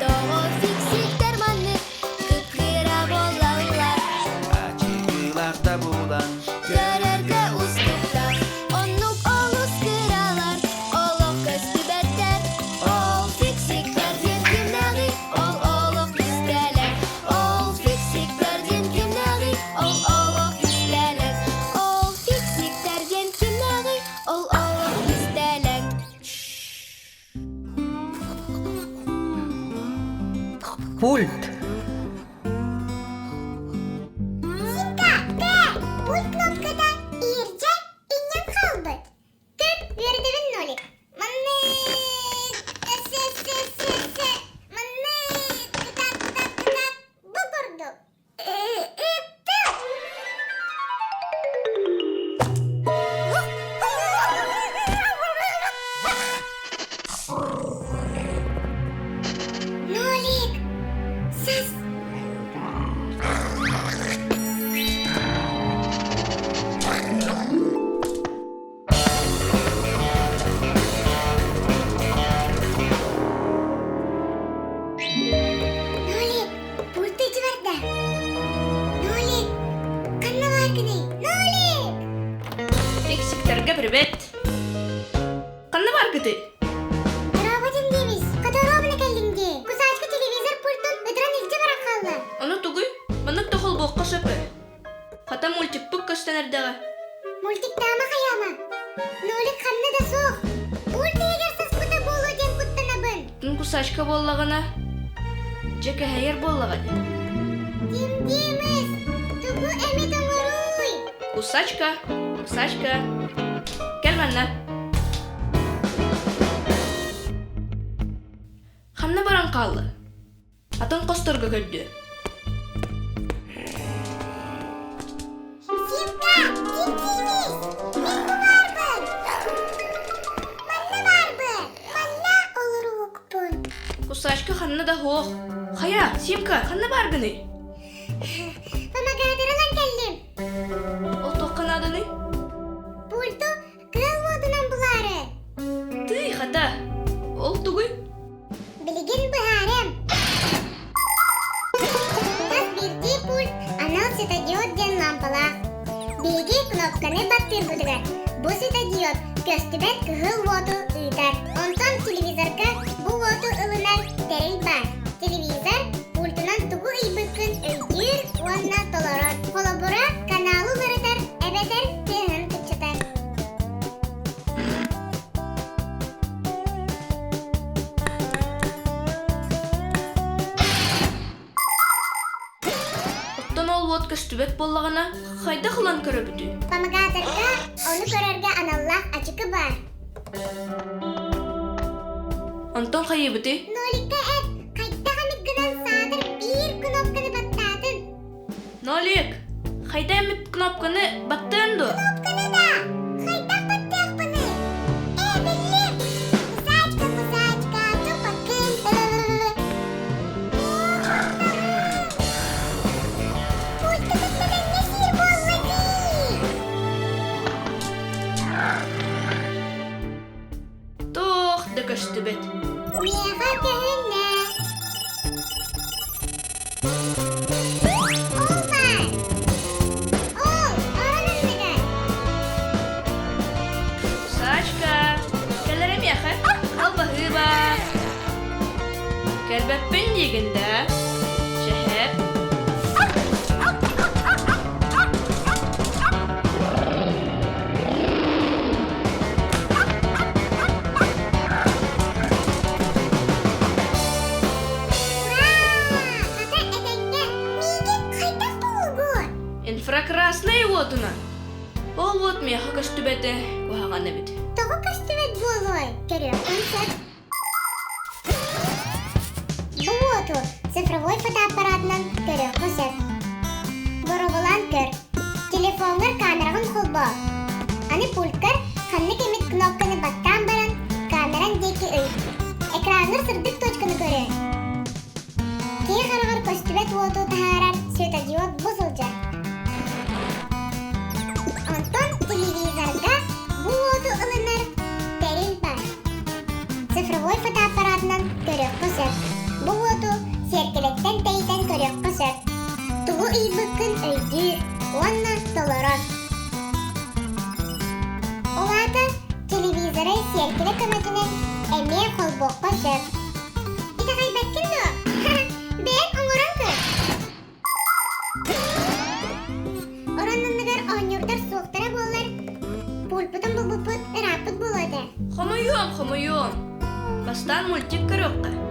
Тоҕо фиксиктер манны кыпкыра болаллар. Ачыгыларда булан Көрөргө устуктар, оннук олус кыралар, олох көстүбеттер. Ол фиксиктердин кимнәги, ол олох истелер. Ол фиксиктердин кимнәги, ол олох истелер. Ол фиксиктердин кимнәги, ол олох истелер. Пульт. Симка, пульт кнопкада ирже иннен қалбыт. Төп вердебін нолик. Манны эссе. Манны кытат. Бу бурду. Нолик. Сас. Нолик, пульты жибарда. Нолик, канна баргыны. Нолик! Фиксиктерге привет. Канна бар кыты? Роботим дейбиз. Катаробуна келдиңди. Кусачка телевизор пультун ыдыран илже барак калды. Ону тугуй, маннык тохол боққа сөпі. Хата мультик пүк көстенердегі. Мультик тама хаяма. Нолик канна да соқ. Пульты егер саспыта болу ден куттанабын. Тун кусачка боллағына, жеке хайер боллағады. Дим-диміз. Тугу эми тоңоруй. Кусачка. Кел манна. Ханна баран қалды. Атын қосторға көлді. Симка, дим-диміз. Мен бу барбын. Манна барбын. Манна олуруукпун. Кусачка ханна да хоқ. Хая, Симка, ханна баргыны. Помагадырылан келдим. Ол тоққан адыны. Пульту кыл модунан булары. Ты, хата. Ол тугуй. Билигин быһарем. Тас бирди пульт, анал светодиод ден лампалах. Биги кнопканы баттыр будыгар. Бу светодиод көстүбет кыгыл воду ыйтар. Онтон телевизорга бу воду ылынар терил бар. Телевизор пультунан тугу ыйбыккын өйдүр уанна толорот. Колобура каналу барытар, эбетер тыгын кычытар. Оттон ол вот көстүбет боллағына, хайда қылан көрі бүті. Помагадырга оны көрөргө аналлах ачыкы бар. Онтон хайы бүті. Ноликка эт, кайттага миккынан садыр бир кнопканы баттатын. Нолик, хайда әміп кнопканы баттыынду. Кнопканы да, кайттак баттыакпыны. Билим. Кусачка, тупакын. Пульты бітмеден не сир болмады. Тох да көстүбет. Мега көнне. Ол бар. Ол, оранындыгар. Кусачка, келерем яхы. Ал бахы бар. Кәлбәппен дегенде. Шәһәп. Ура! Ата этеңге миге кайдак болгон. Инфракрасный вотуна. Ол вот меха көстүбеті кухағаны бит. Тағы көстүбет болой. Көрөк концерт. Вот цифровой фотоаппаратынан көрөк концерт. Боробулан көр. Телефонлар камерагын холбо. Аны пульткар ханны кемит кнопканы баттан баран камеран деки өй. Экраннар сырдык точканы көрө. Кей харагар көстүбет воту тахарар светодиод бузулжа. Онтон телевизорга бу воту ылынар терил ыккын өйдүүр, онна толорос. Олата телевизоры серкеле көмөтүнө эме холбокко сөп. Итагай бәккин до. Бен оңорон көр. Ороннанныгар оңюрдар суоктара болар. Пульпутун булбупут ыраппыт болоды. Хомойом. Бастан мультик көрөккө.